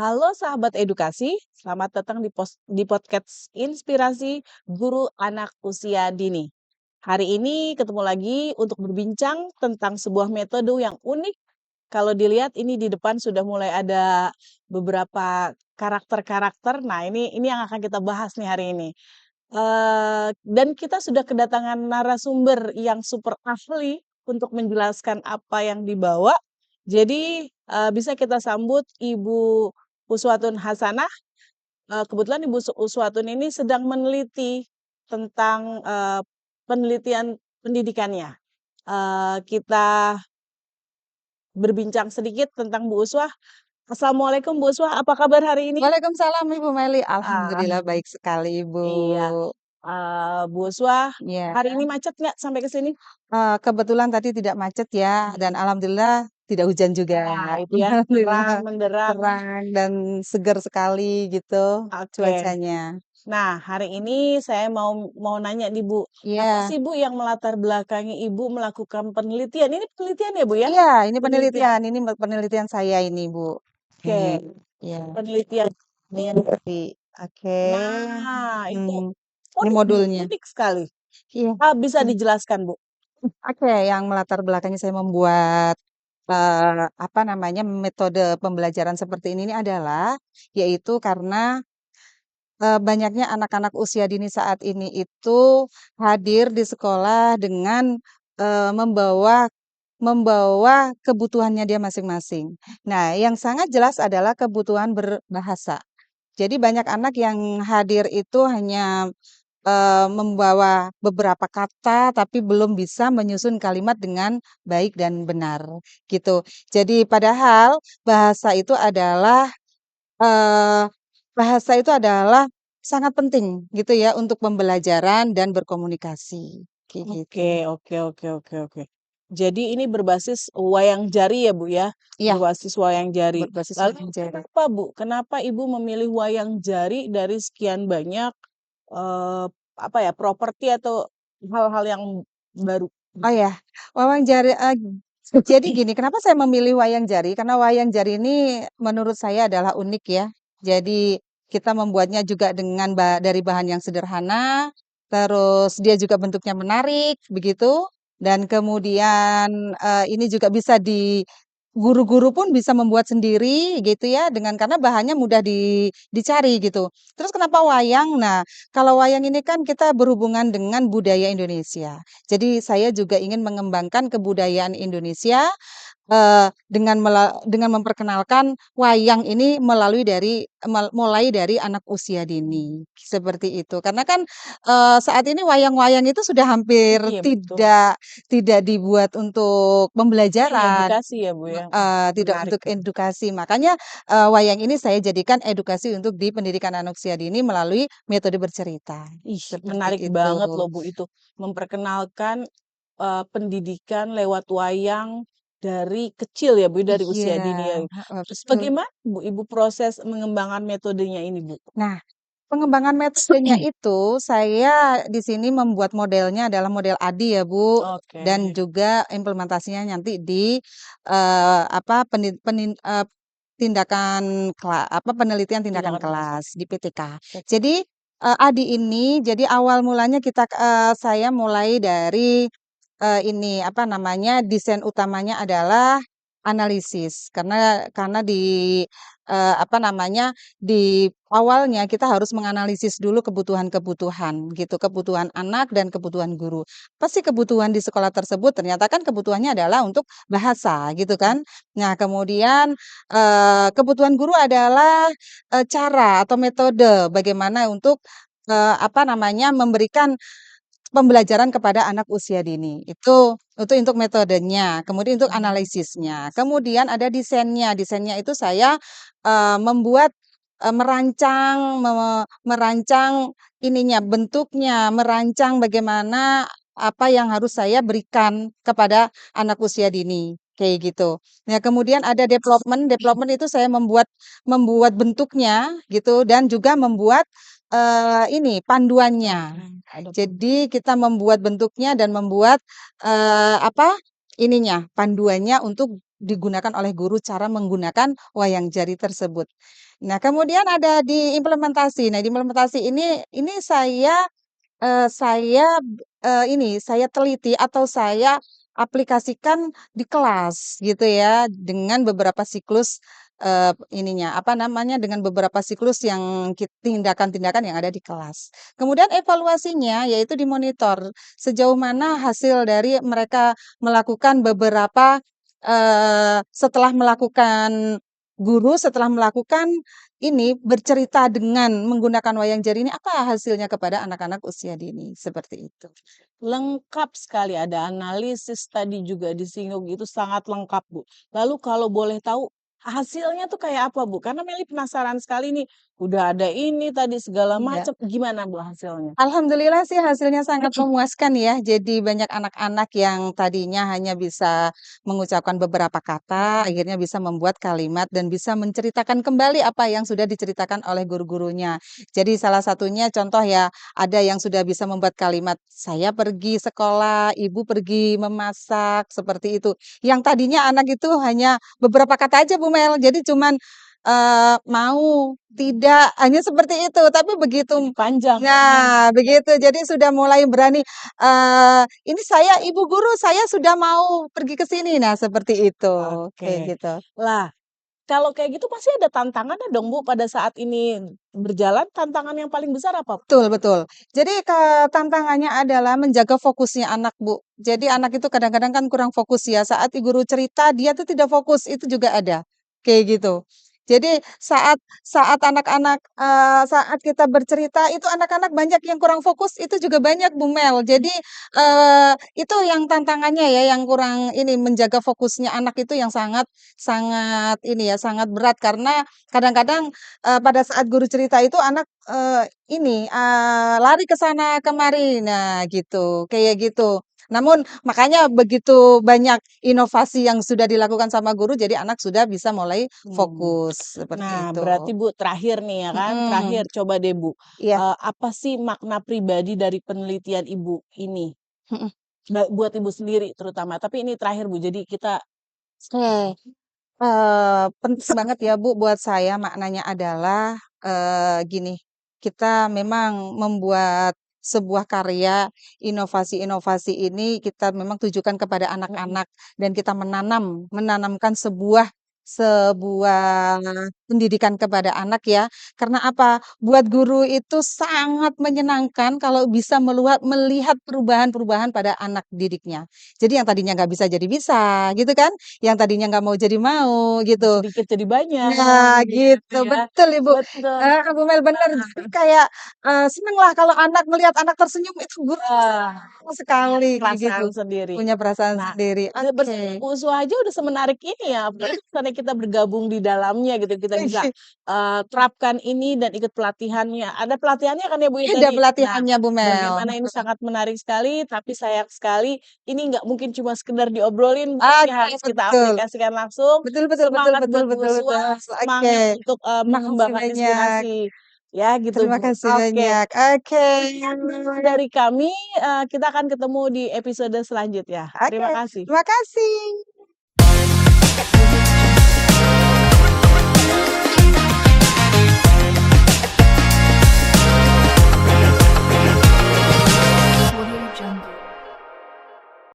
Halo sahabat edukasi, selamat datang di podcast Inspirasi Guru Anak Usia Dini. Hari ini ketemu lagi untuk berbincang tentang sebuah metode yang unik. Kalau dilihat ini di depan sudah mulai ada beberapa karakter-karakter. Nah, ini yang akan kita bahas nih hari ini. Dan kita sudah kedatangan narasumber yang super ahli untuk menjelaskan apa yang dibawa. Jadi, bisa kita sambut Ibu Uswatun Hasanah. Kebetulan Ibu Uswatun ini sedang meneliti tentang, penelitian pendidikannya. Kita berbincang sedikit tentang Bu Uswah. Assalamualaikum Bu Uswah, apa kabar hari ini? Waalaikumsalam Ibu Meli, Ah, alhamdulillah baik sekali Ibu. iya. Bu Uswah, Ya, hari ini macet nggak sampai ke sini? kebetulan tadi tidak macet ya, dan alhamdulillah tidak hujan juga. Nah, itu ya, terang Alhamdulillah menderang. terang dan segar sekali gitu Oke. cuacanya. Nah, hari ini saya mau mau nanya nih Bu, apa Iya, sih Bu yang melatar belakangi Ibu melakukan penelitian? Ini penelitian ya Bu ya? iya ini Penelitian. penelitian saya ini Bu. Oke, Iya, penelitian. oke. Nah, itu Hmm, ini unik Bu, modulnya. unik sekali. Iya. Bisa dijelaskan Bu? Oke, yang melatar belakangnya saya membuat, apa namanya, metode pembelajaran seperti ini adalah, yaitu karena, banyaknya anak-anak usia dini saat ini itu hadir di sekolah dengan, membawa membawa kebutuhannya dia masing-masing. Nah, yang sangat jelas adalah kebutuhan berbahasa. Jadi banyak anak yang hadir itu hanya membawa beberapa kata, tapi belum bisa menyusun kalimat dengan baik dan benar, gitu. Jadi padahal bahasa itu adalah, eee, bahasa itu adalah sangat penting gitu ya untuk pembelajaran dan berkomunikasi, kayak Oke, gitu. oke, oke, oke, oke. Jadi ini berbasis wayang jari ya Bu ya? Iya, Berbasis wayang jari. berbasis Lalu belajar. kenapa Bu? Kenapa Ibu memilih wayang jari dari sekian banyak eh, apa ya properti atau hal-hal yang baru? Oh ya, wayang jari jadi gini, kenapa saya memilih wayang jari? Karena wayang jari ini menurut saya adalah unik ya. Jadi kita membuatnya juga dengan dari bahan yang sederhana, terus dia juga bentuknya menarik begitu, dan kemudian ini juga bisa guru-guru pun bisa membuat sendiri gitu ya dengan karena bahannya mudah dicari gitu. Terus kenapa wayang? Nah, kalau wayang ini kan kita berhubungan dengan budaya Indonesia. Jadi saya juga ingin mengembangkan kebudayaan Indonesia, dengan memperkenalkan wayang ini mulai dari anak usia dini, seperti itu. Karena kan, saat ini wayang-wayang itu sudah hampir Iya betul. tidak dibuat untuk Iya pembelajaran, edukasi ya Bu ya. tidak Menarik. untuk edukasi. Makanya, wayang ini saya jadikan edukasi untuk di pendidikan anak usia dini melalui metode bercerita, Ih, seperti menarik itu. banget loh Bu itu. Memperkenalkan pendidikan lewat wayang dari kecil ya Bu, dari usia Iya, dini ya. heeh, Terus betul. bagaimana Bu Ibu proses mengembangkan metodenya ini Bu? Nah, pengembangan metodenya itu saya di sini membuat modelnya adalah model ADI ya, Bu, Oke, dan juga implementasinya nanti di, apa, tindakan penelitian tindakan tindakan kelas. kelas di PTK. Oke. Jadi, ADI ini jadi awal mulanya saya mulai dari, ini, apa namanya, desain utamanya adalah analisis. Karena apa namanya, di awalnya kita harus menganalisis dulu kebutuhan-kebutuhan gitu, kebutuhan anak dan kebutuhan guru. Pasti kebutuhan di sekolah tersebut ternyata kan kebutuhannya adalah untuk bahasa gitu kan. Nah kemudian, kebutuhan guru adalah, cara atau metode bagaimana untuk, apa namanya, memberikan pembelajaran kepada anak usia dini. Itu untuk metodenya, kemudian untuk analisisnya. Kemudian ada desainnya. Desainnya itu saya, membuat, merancang ininya, bentuknya, merancang bagaimana apa yang harus saya berikan kepada anak usia dini, kayak gitu. Nah, kemudian ada development, development itu saya membuat membuat bentuknya gitu dan juga membuat, ini panduannya. Ada Jadi kita membuat bentuknya dan membuat, apa, ininya, panduannya untuk digunakan oleh guru cara menggunakan wayang jari tersebut. Nah, kemudian ada di implementasi. Nah, di implementasi ini saya teliti atau saya aplikasikan di kelas gitu ya, dengan beberapa siklus, apa namanya, dengan beberapa siklus yang tindakan-tindakan yang ada di kelas. Kemudian evaluasinya yaitu dimonitor, sejauh mana hasil dari mereka melakukan beberapa, setelah melakukan ini, bercerita dengan menggunakan wayang jari ini, apa hasilnya kepada anak-anak usia dini, seperti itu. Lengkap sekali, ada analisis tadi juga disinggung, itu sangat lengkap, Bu. Lalu kalau boleh tahu, hasilnya tuh kayak apa, Bu? Karena Meli penasaran sekali nih, udah ada ini tadi segala Iya. macam, gimana, Bu, hasilnya? Alhamdulillah sih hasilnya sangat memuaskan ya. Jadi banyak anak-anak yang tadinya hanya bisa mengucapkan beberapa kata, akhirnya bisa membuat kalimat dan bisa menceritakan kembali apa yang sudah diceritakan oleh guru-gurunya. Jadi salah satunya contoh ya, ada yang sudah bisa membuat kalimat, "Saya pergi sekolah, ibu pergi memasak," seperti itu. Yang tadinya anak itu hanya beberapa kata aja Bu Mel, jadi cuman mau, tidak, hanya seperti itu. Tapi begitu Jadi panjang. nah, begitu. Jadi sudah mulai berani, "Ini saya ibu guru, saya sudah mau pergi ke sini." Nah, seperti itu, kayak Oke. gitu. Lah, kalau kayak gitu pasti ada tantangannya dong, Bu, pada saat ini berjalan, tantangan yang paling besar apa? Betul betul. Jadi tantangannya adalah menjaga fokusnya anak, Bu. Jadi anak itu kadang-kadang kan kurang fokus ya, saat guru cerita dia tuh tidak fokus, itu juga ada, kayak gitu. Jadi saat saat anak-anak, saat kita bercerita itu anak-anak banyak yang kurang fokus, itu juga banyak, Bu Mel. Jadi, itu yang tantangannya ya, yang kurang ini, menjaga fokusnya anak itu yang sangat sangat ini ya, sangat berat karena kadang-kadang, pada saat guru cerita itu anak, lari ke sana kemari, nah gitu, kayak gitu. Namun makanya begitu banyak inovasi yang sudah dilakukan sama guru, jadi anak sudah bisa mulai Hmm. fokus, seperti Nah, berarti itu. Bu, terakhir nih ya kan, Mhm, terakhir coba deh Bu, iya, apa sih makna pribadi dari penelitian Ibu ini? mhm. Buat Ibu sendiri terutama, tapi ini terakhir Bu, jadi kita Oke, penting banget ya Bu buat saya maknanya adalah, gini, kita memang membuat sebuah karya, inovasi-inovasi ini kita memang tujukan kepada mhm, anak-anak dan kita menanamkan sebuah sebuah pendidikan kepada anak ya. Karena apa? Buat guru itu sangat menyenangkan kalau bisa melihat perubahan-perubahan pada anak didiknya. Jadi yang tadinya nggak bisa jadi bisa, gitu kan? Yang tadinya nggak mau jadi mau, gitu. sedikit jadi banyak Nah, gitu gitu, ya. betul Ibu, Betul. Bu Mel, bener. Jadi kayak, senenglah kalau anak melihat anak tersenyum itu guru Wah, senang punya sekali, kayak gitu. perasaan sendiri. Punya perasaan Nah, sendiri, bersama oke. Bu Uswa aja udah semenarik ini ya, apalagi misalnya kita bergabung di dalamnya gitu, kita bisa, terapkan ini dan ikut pelatihannya. Ada pelatihannya kan ya, Bu, ya Ada tadi? Nah, pelatihannya Bu Mel, bagaimana ini sangat menarik sekali, tapi sayang sekali ini nggak mungkin cuma sekedar diobrolin, Bu, ini oke, harus kita betul. aplikasikan langsung. Betul betul betul Semangat betul buat Bu betul Uswa, betul, oke. semangat untuk, Makasih mengembangkan banyak inspirasi. Ya gitu, terima Bu. kasih Oke. banyak, oke. Dari kami, kita akan ketemu di episode selanjutnya. Oke, Terima kasih. terima kasih.